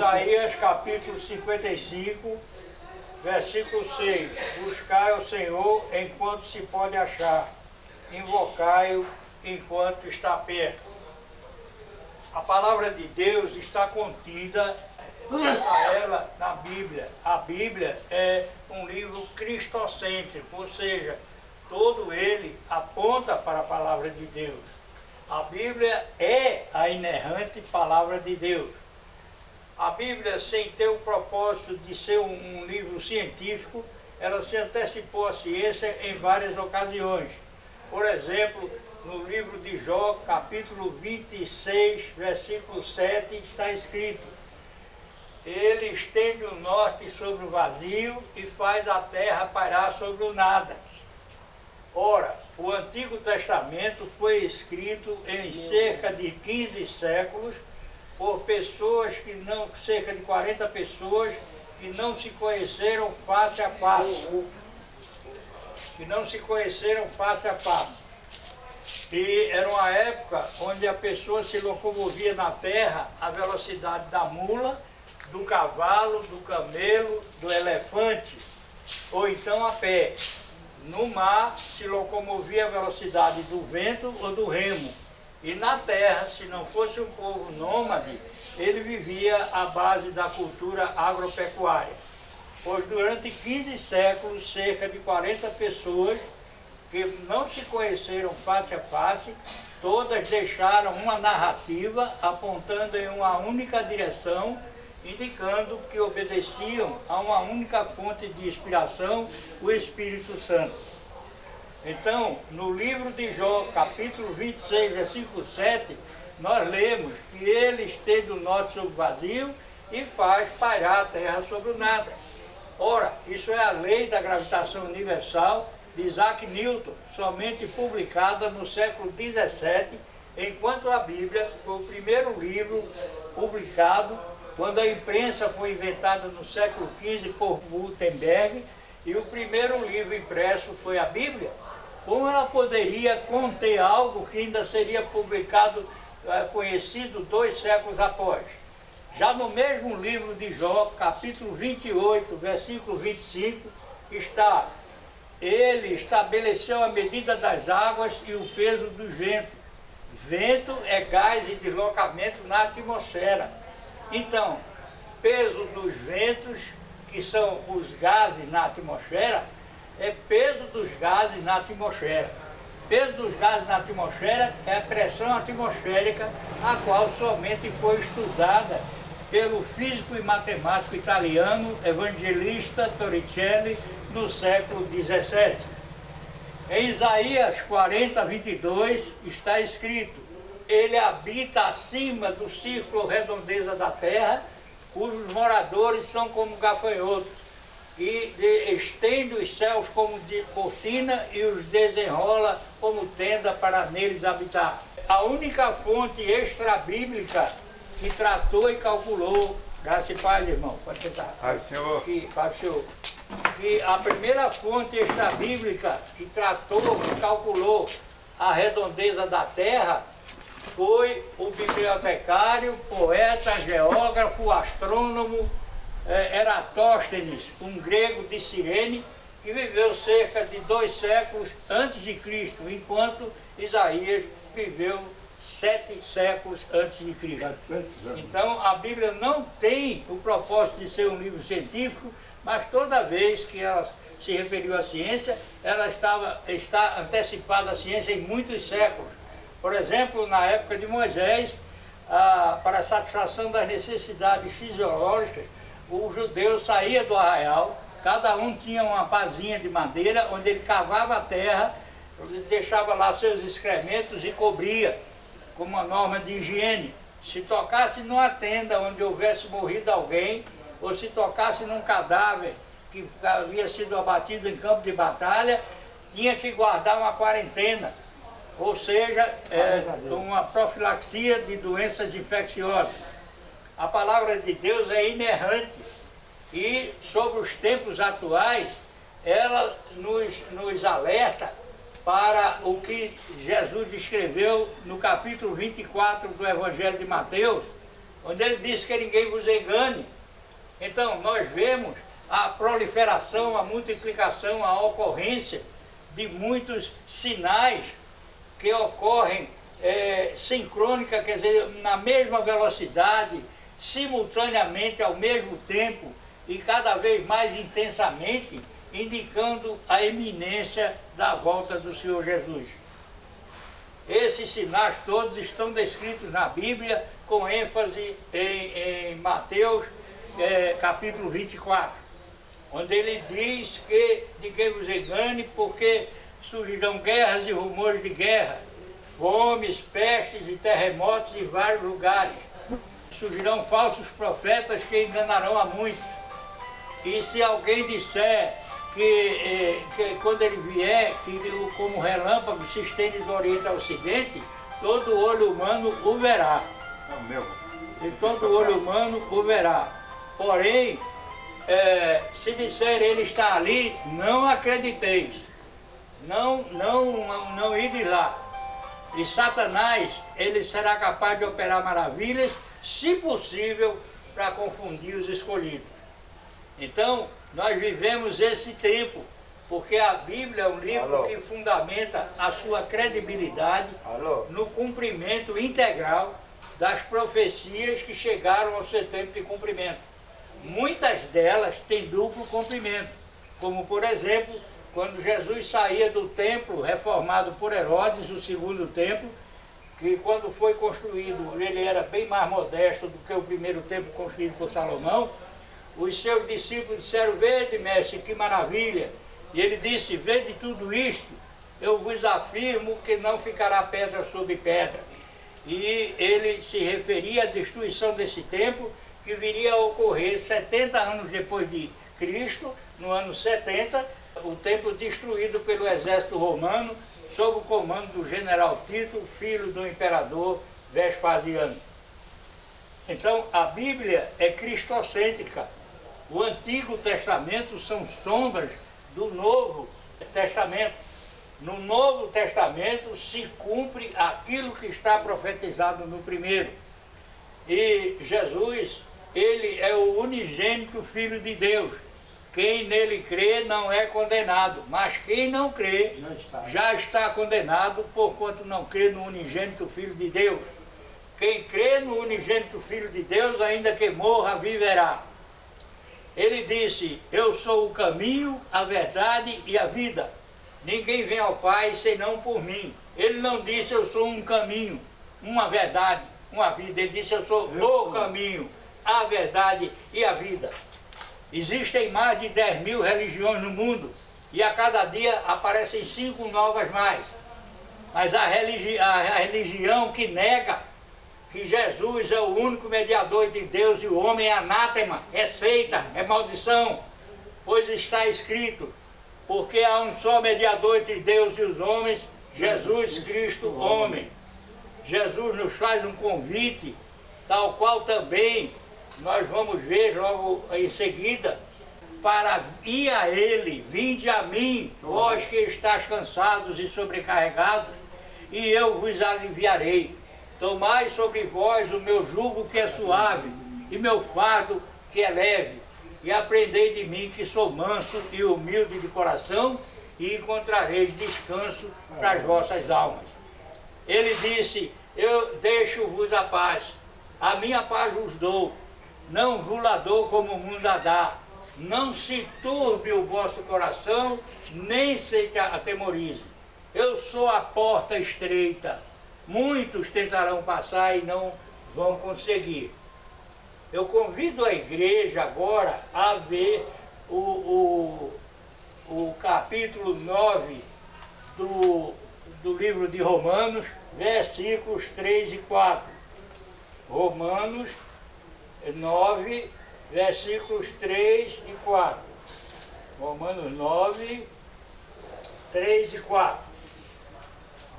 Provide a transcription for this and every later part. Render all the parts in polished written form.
Isaías capítulo 55, versículo 6. Buscai ao Senhor enquanto se pode achar, invocai-o enquanto está perto. A palavra de Deus está contida ela na Bíblia. A Bíblia é um livro cristocêntrico, ou seja, todo ele aponta para a palavra de Deus. A Bíblia é a inerrante palavra de Deus. A Bíblia, sem ter o propósito de ser um livro científico, ela se antecipou à ciência em várias ocasiões. Por exemplo, no livro de Jó, capítulo 26, versículo 7, está escrito: Ele estende o norte sobre o vazio e faz a terra pairar sobre o nada. Ora, o Antigo Testamento foi escrito em cerca de 15 séculos por pessoas que não, cerca de 40 pessoas que não se conheceram face a face. E era uma época onde a pessoa se locomovia na terra à velocidade da mula, do cavalo, do camelo, do elefante, ou então a pé. No mar se locomovia à velocidade do vento ou do remo. E na terra, se não fosse um povo nômade, ele vivia à base da cultura agropecuária. Pois durante 15 séculos, cerca de 40 pessoas que não se conheceram face a face, todas deixaram uma narrativa apontando em uma única direção, indicando que obedeciam a uma única fonte de inspiração, o Espírito Santo. Então, no livro de Jó, capítulo 26, versículo 7, nós lemos que ele estende o norte sobre o vazio e faz pairar a terra sobre o nada. Ora, isso é a lei da gravitação universal de Isaac Newton, somente publicada no século XVII, enquanto a Bíblia foi o primeiro livro publicado quando a imprensa foi inventada no século XV por Gutenberg, e o primeiro livro impresso foi a Bíblia. Como ela poderia conter algo que ainda seria publicado, conhecido 2 séculos após? Já no mesmo livro de Jó, capítulo 28, versículo 25, está: Ele estabeleceu a medida das águas e o peso do vento. Vento é gás e deslocamento na atmosfera. Então, peso dos ventos, que são os gases na atmosfera, é peso dos gases na atmosfera. Peso dos gases na atmosfera é a pressão atmosférica, a qual somente foi estudada pelo físico e matemático italiano Evangelista Torricelli no século XVII. Em Isaías 40, 22 está escrito: Ele habita acima do círculo redondeza da terra, cujos moradores são como gafanhotos, e estende os céus como de cortina e os desenrola como tenda para neles habitar. A única fonte extra-bíblica que tratou e calculou, graça e paz, irmão, pode sentar. Pai, Senhor. Pai, Senhor. Que a primeira fonte extra-bíblica que tratou e calculou a redondeza da terra foi o bibliotecário, poeta, geógrafo, astrônomo Eratóstenes, um grego de Cirene, que viveu cerca de 2 séculos antes de Cristo, enquanto Isaías viveu 7 séculos antes de Cristo. Então a Bíblia não tem o propósito de ser um livro científico, mas toda vez que ela se referiu à ciência, ela está antecipada à ciência em muitos séculos. Por exemplo, na época de Moisés, para a satisfação das necessidades fisiológicas, o judeu saía do arraial, cada um tinha uma pazinha de madeira, onde ele cavava a terra, deixava lá seus excrementos e cobria, como uma norma de higiene. Se tocasse numa tenda onde houvesse morrido alguém, ou se tocasse num cadáver que havia sido abatido em campo de batalha, tinha que guardar uma quarentena, ou seja, uma profilaxia de doenças infecciosas. A palavra de Deus é inerrante e, sobre os tempos atuais, ela nos alerta para o que Jesus escreveu no capítulo 24 do Evangelho de Mateus, onde ele disse que ninguém vos engane. Então, nós vemos a proliferação, a multiplicação, a ocorrência de muitos sinais que ocorrem sincrônica, quer dizer, na mesma velocidade, simultaneamente, ao mesmo tempo e cada vez mais intensamente, indicando a iminência da volta do Senhor Jesus. Esses sinais todos estão descritos na Bíblia, com ênfase em Mateus, capítulo 24, onde ele diz que ninguém vos engane, porque surgirão guerras e rumores de guerra, fomes, pestes e terremotos em vários lugares. Surgirão falsos profetas que enganarão a muitos. E se alguém disser que quando ele vier, que como relâmpago se estende do Oriente ao Ocidente, todo olho humano o verá. E todo olho humano o verá. Porém, se disser ele está ali, não acrediteis. Não ides lá. E Satanás, ele será capaz de operar maravilhas, se possível, para confundir os escolhidos. Então, nós vivemos esse tempo, porque a Bíblia é um livro que fundamenta a sua credibilidade no cumprimento integral das profecias que chegaram ao seu tempo de cumprimento. Muitas delas têm duplo cumprimento, como por exemplo, quando Jesus saía do templo reformado por Herodes, o segundo templo, que quando foi construído, ele era bem mais modesto do que o primeiro templo construído por Salomão. Os seus discípulos disseram: vede, mestre, que maravilha. E ele disse: vede tudo isto, eu vos afirmo que não ficará pedra sobre pedra. E ele se referia à destruição desse templo, que viria a ocorrer 70 anos depois de Cristo, no ano 70, o templo destruído pelo exército romano, sob o comando do general Tito, filho do imperador Vespasiano. Então, a Bíblia é cristocêntrica. O Antigo Testamento são sombras do Novo Testamento. No Novo Testamento se cumpre aquilo que está profetizado no primeiro. E Jesus, ele é o unigênito Filho de Deus. Quem nele crê não é condenado, mas quem não crê já está condenado, porquanto não crê no unigênito Filho de Deus. Quem crê no unigênito Filho de Deus, ainda que morra, viverá. Ele disse: eu sou o caminho, a verdade e a vida. Ninguém vem ao Pai senão por mim. Ele não disse: eu sou um caminho, uma verdade, uma vida. Ele disse: eu sou o caminho, a verdade e a vida. Existem mais de 10.000 religiões no mundo e a cada dia aparecem 5 novas mais. Mas a religião que nega que Jesus é o único mediador entre Deus e o homem é anátema, é seita, é maldição. Pois está escrito: porque há um só mediador entre Deus e os homens, Jesus Cristo, homem. Jesus nos faz um convite, tal qual também nós vamos ver logo em seguida, para ir a Ele. Vinde a mim, vós que estáis cansados e sobrecarregados, e eu vos aliviarei. Tomai sobre vós o meu jugo que é suave, e meu fardo que é leve, e aprendei de mim que sou manso e humilde de coração, e encontrareis descanso para as vossas almas. Ele disse: eu deixo-vos a paz, a minha paz vos dou, não vos la dou como o mundo a dá. Não se turbe o vosso coração, nem se atemorize. Eu sou a porta estreita. Muitos tentarão passar e não vão conseguir. Eu convido a igreja agora a ver o capítulo 9 do livro de Romanos, versículos 3 e 4. Romanos 9, versículos 3 e 4. Romanos 9, 3 e 4.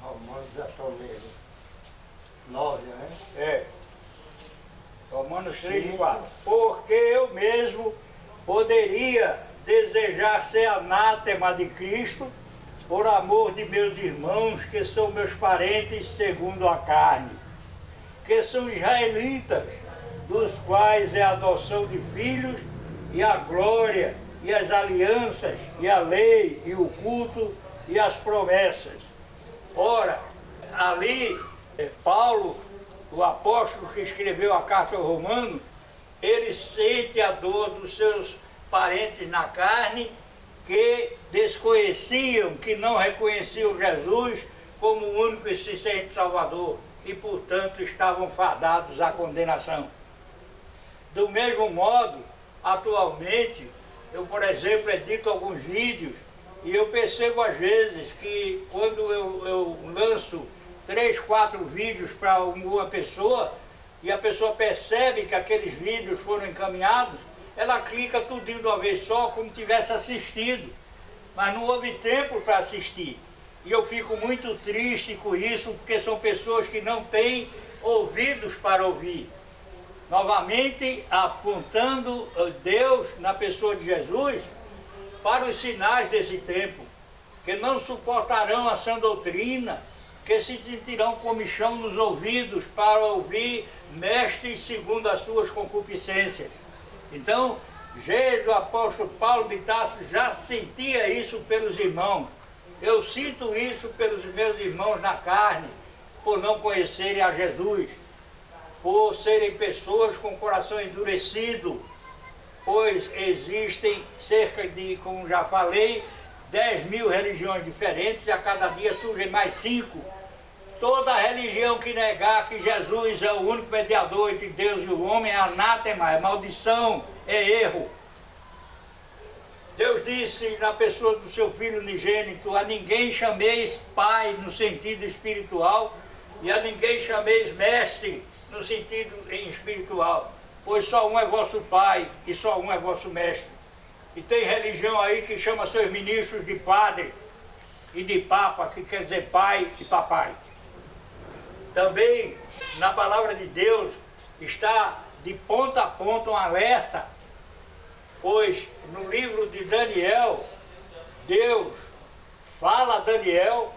Romanos já estou lendo. 9, né? É. Romanos 3 e 4. Porque eu mesmo poderia desejar ser anátema de Cristo, por amor de meus irmãos, que são meus parentes segundo a carne, que são israelitas, dos quais é a adoção de filhos, e a glória, e as alianças, e a lei, e o culto, e as promessas. Ora, ali, Paulo, o apóstolo que escreveu a carta aos Romanos, ele sente a dor dos seus parentes na carne, que desconheciam, que não reconheciam Jesus como o único e suficiente Salvador, e portanto estavam fadados à condenação. Do mesmo modo, atualmente, eu, por exemplo, edito alguns vídeos, e eu percebo às vezes que quando eu lanço 3, 4 vídeos para uma pessoa, e a pessoa percebe que aqueles vídeos foram encaminhados, ela clica tudinho de uma vez só, como tivesse assistido, mas não houve tempo para assistir. E eu fico muito triste com isso, porque são pessoas que não têm ouvidos para ouvir. Novamente, apontando Deus na pessoa de Jesus para os sinais desse tempo, que não suportarão a sã doutrina, que se sentirão comichão nos ouvidos para ouvir mestres segundo as suas concupiscências. Então, o apóstolo Paulo de Tarso já sentia isso pelos irmãos. Eu sinto isso pelos meus irmãos na carne, por não conhecerem a Jesus, por serem pessoas com o coração endurecido, pois existem cerca de, como já falei, 10.000 religiões diferentes, e a cada dia surgem mais 5. Toda religião que negar que Jesus é o único mediador entre Deus e o homem é anátema, é maldição, é erro. Deus disse na pessoa do seu Filho unigênito: a ninguém chameis Pai no sentido espiritual, e a ninguém chameis Mestre no sentido espiritual, pois só um é vosso Pai e só um é vosso Mestre. E tem religião aí que chama seus ministros de padre e de papa, que quer dizer pai e papai. Também na palavra de Deus está de ponta a ponta um alerta, pois no livro de Daniel, Deus fala a Daniel,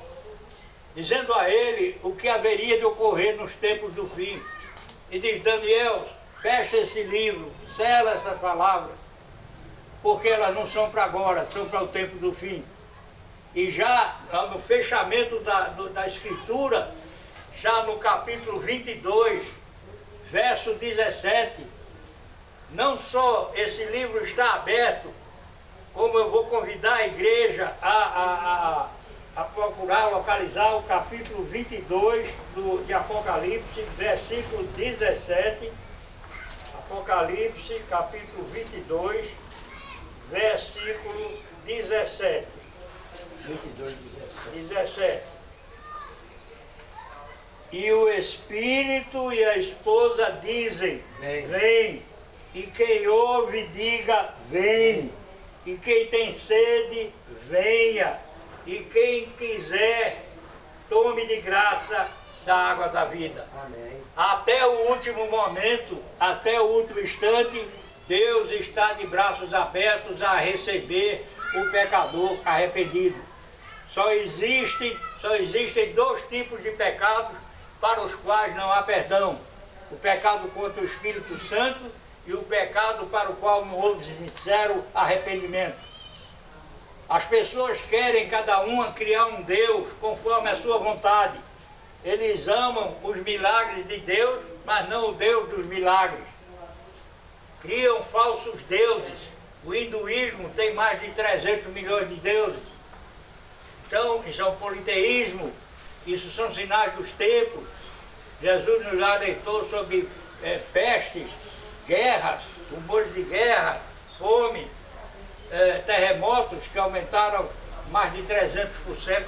dizendo a ele o que haveria de ocorrer nos tempos do fim. E diz: Daniel, fecha esse livro, sela essa palavra, porque elas não são para agora, são para o tempo do fim. E já no fechamento da Escritura, já no capítulo 22, verso 17, não só esse livro está aberto, como eu vou convidar a igreja a procurar localizar o capítulo 22 de Apocalipse, versículo 17. Apocalipse, capítulo 22, versículo 17. 22, 17. E o Espírito e a esposa dizem: vem. E quem ouve, diga: vem. E quem tem sede, venha. E quem quiser, tome de graça da água da vida. Amém. Até o último momento, até o último instante, Deus está de braços abertos a receber o pecador arrependido. Só existem 2 tipos de pecados para os quais não há perdão: o pecado contra o Espírito Santo e o pecado para o qual não houve sincero arrependimento. As pessoas querem cada uma criar um Deus conforme a sua vontade. Eles amam os milagres de Deus, mas não o Deus dos milagres. Criam falsos deuses. O hinduísmo tem mais de 300 milhões de deuses. Então, isso é um politeísmo. Isso são sinais dos tempos. Jesus nos alertou sobre pestes, guerras, rumores de guerra, fome, terremotos que aumentaram mais de 300%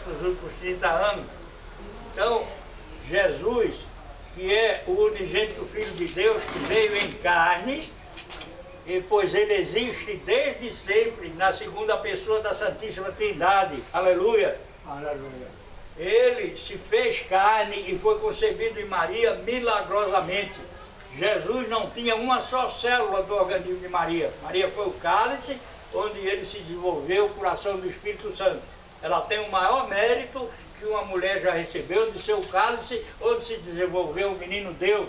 nos últimos 30 anos. Então, Jesus, que é o unigênito Filho de Deus, que veio em carne, e pois ele existe desde sempre na segunda pessoa da Santíssima Trindade. Aleluia! Aleluia. Ele se fez carne e foi concebido em Maria milagrosamente. Jesus não tinha uma só célula do organismo de Maria. Maria foi o cálice onde ele se desenvolveu por ação do Espírito Santo. Ela tem o maior mérito que uma mulher já recebeu de ser o cálice onde se desenvolveu o menino Deus.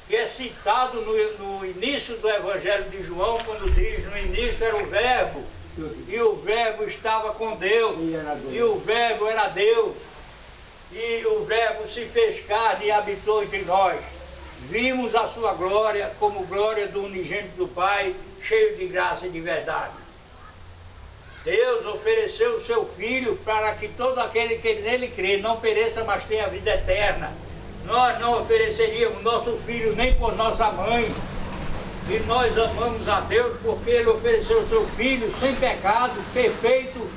que é citado no início do Evangelho de João, quando diz: no início era o Verbo, e o Verbo estava com Deus, e o Verbo era Deus, e o Verbo se fez carne e habitou entre nós. Vimos a sua glória como glória do unigênito do Pai, cheio de graça e de verdade. Deus ofereceu o seu Filho para que todo aquele que nele crê não pereça, mas tenha vida eterna. Nós não ofereceríamos nosso Filho nem por nossa mãe. E nós amamos a Deus porque Ele ofereceu o seu Filho sem pecado, perfeito,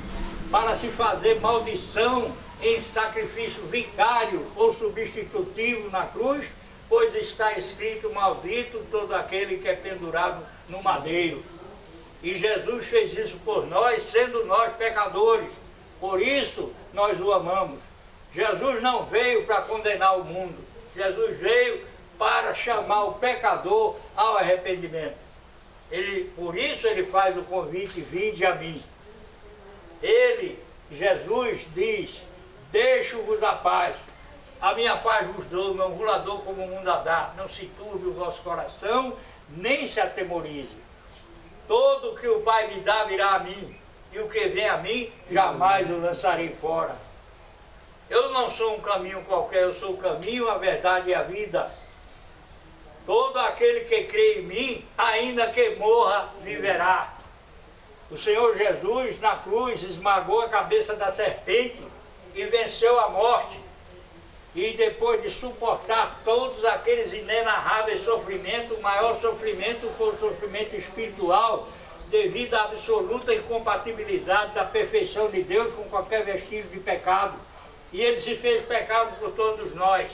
para se fazer maldição em sacrifício vicário ou substitutivo na cruz, pois está escrito: maldito todo aquele que é pendurado no madeiro. E Jesus fez isso por nós, sendo nós pecadores. Por isso nós o amamos. Jesus não veio para condenar o mundo. Jesus veio para chamar o pecador ao arrependimento. Por isso ele faz o convite: vinde a mim. Jesus diz: deixo-vos a paz. A minha paz vos dou, não vos la dou como o mundo a dá. Não se turbe o vosso coração, nem se atemorize. Todo o que o Pai me dá virá a mim, e o que vem a mim, jamais o lançarei fora. Eu não sou um caminho qualquer, eu sou o caminho, a verdade e a vida. Todo aquele que crê em mim, ainda que morra, viverá. O Senhor Jesus, na cruz, esmagou a cabeça da serpente e venceu a morte. E depois de suportar todos aqueles inenarráveis sofrimentos, o maior sofrimento foi o sofrimento espiritual, devido à absoluta incompatibilidade da perfeição de Deus com qualquer vestígio de pecado. E Ele se fez pecado por todos nós.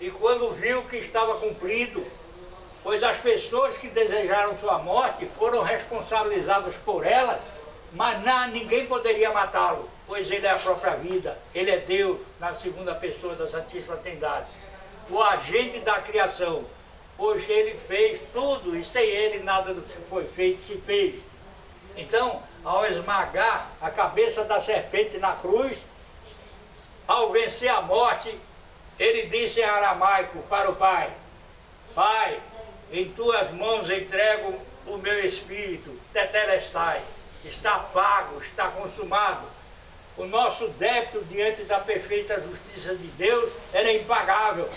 E quando viu que estava cumprido, pois as pessoas que desejaram sua morte foram responsabilizadas por ela, mas ninguém poderia matá-lo, pois Ele é a própria vida. Ele é Deus, na segunda pessoa da Santíssima Trindade, o agente da criação, pois Ele fez tudo e sem Ele nada do que foi feito se fez. Então, ao esmagar a cabeça da serpente na cruz, ao vencer a morte, Ele disse em aramaico para o Pai: Pai, em tuas mãos entrego o meu espírito, tetelestai. Está pago, está consumado. O nosso débito diante da perfeita justiça de Deus era impagável.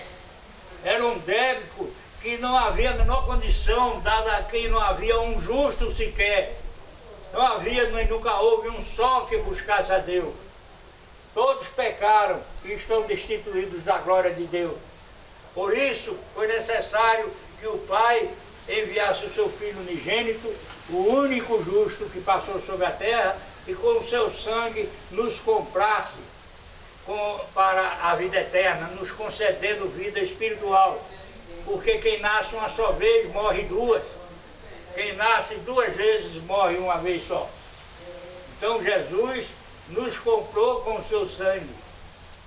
Era um débito que não havia a menor condição, dada que não havia um justo sequer. Não havia, nem nunca houve um só que buscasse a Deus. Todos pecaram e estão destituídos da glória de Deus. Por isso foi necessário que o Pai enviasse o seu Filho unigênito, o único justo que passou sobre a terra, e com o seu sangue nos comprasse para a vida eterna, nos concedendo vida espiritual. Porque quem nasce uma só vez, morre duas. Quem nasce duas vezes, morre uma vez só. Então Jesus nos comprou com o seu sangue.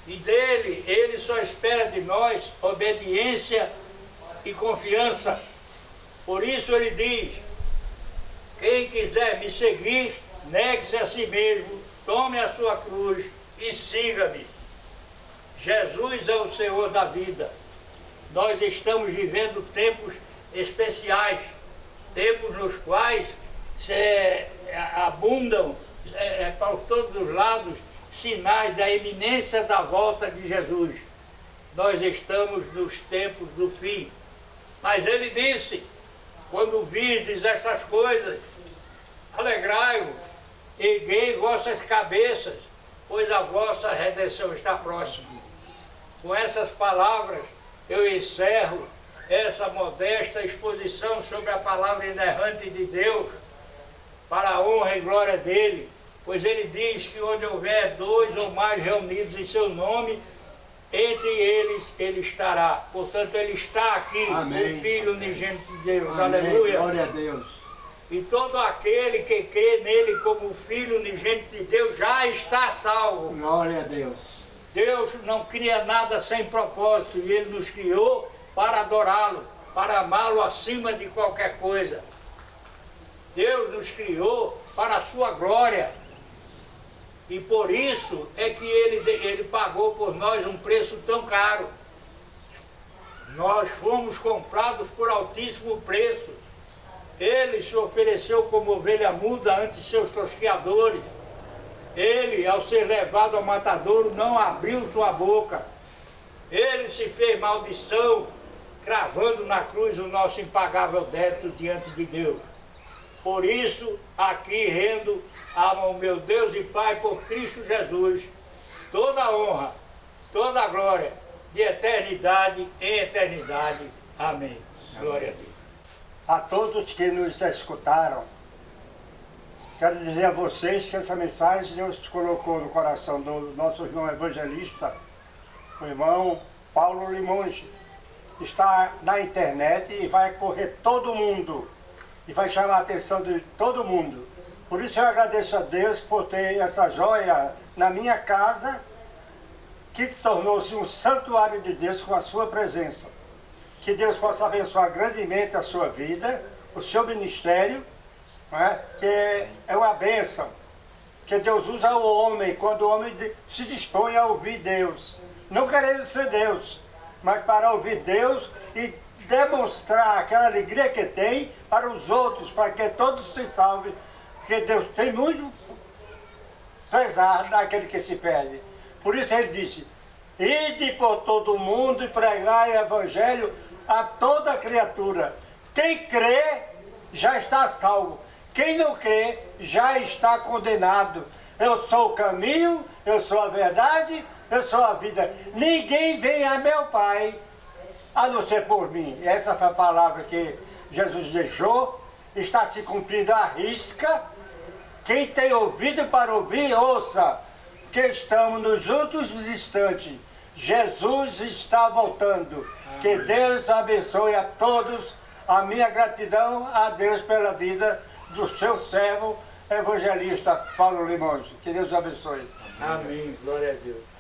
E dele, Ele só espera de nós obediência e confiança. Por isso Ele diz: quem quiser me seguir, negue-se a si mesmo, tome a sua cruz e siga-me. Jesus é o Senhor da vida. Nós estamos vivendo tempos especiais, tempos nos quais abundam para todos os lados sinais da iminência da volta de Jesus. Nós estamos nos tempos do fim. Mas Ele disse: quando virdes essas coisas, alegrai-vos, erguei vossas cabeças, pois a vossa redenção está próxima. Com essas palavras, eu encerro essa modesta exposição sobre a palavra inerrante de Deus, para a honra e glória dEle, pois Ele diz que onde houver dois ou mais reunidos em seu nome, entre eles Ele estará. Portanto, Ele está aqui, Amém. O Filho unigênito de Deus. Amém. Aleluia. Glória a Deus. E todo aquele que crê nele como Filho unigênito de Deus já está salvo. Glória a Deus. Deus não cria nada sem propósito, e Ele nos criou para adorá-lo, para amá-lo acima de qualquer coisa. Deus nos criou para a sua glória. E por isso é que Ele pagou por nós um preço tão caro. Nós fomos comprados por altíssimo preço. Ele se ofereceu como ovelha muda ante seus tosqueadores. Ele, ao ser levado ao matadouro, não abriu sua boca. Ele se fez maldição, cravando na cruz o nosso impagável débito diante de Deus. Por isso, aqui rendo ao meu Deus e Pai por Cristo Jesus, toda a honra, toda a glória, de eternidade em eternidade. Amém. Glória a Deus. A todos que nos escutaram, quero dizer a vocês que essa mensagem Deus colocou no coração do nosso irmão evangelista, o irmão Paulo Limões. Está na internet e vai correr todo mundo e vai chamar a atenção de todo mundo. Por isso eu agradeço a Deus por ter essa joia na minha casa, que tornou-se um santuário de Deus com a sua presença. Que Deus possa abençoar grandemente a sua vida, o seu ministério, que é uma bênção. Que Deus usa o homem quando o homem se dispõe a ouvir Deus. Não querendo ser Deus, mas para ouvir Deus e demonstrar aquela alegria que tem para os outros, para que todos se salvem. Porque Deus tem muito pesar naquele que se perde. Por isso ele disse, ide por todo mundo e pregai o evangelho a toda criatura. Quem crê já está salvo. Quem não crê já está condenado. Eu sou o caminho, eu sou a verdade, eu sou a vida. Ninguém vem a meu Pai a não ser por mim. Essa foi a palavra que Jesus deixou. Está se cumprindo à risca. Quem tem ouvido para ouvir, ouça. Que estamos nos últimos instantes. Jesus está voltando. Amém. Que Deus abençoe a todos. A minha gratidão a Deus pela vida do seu servo evangelista Paulo Limões. Que Deus abençoe. Amém. Glória a Deus.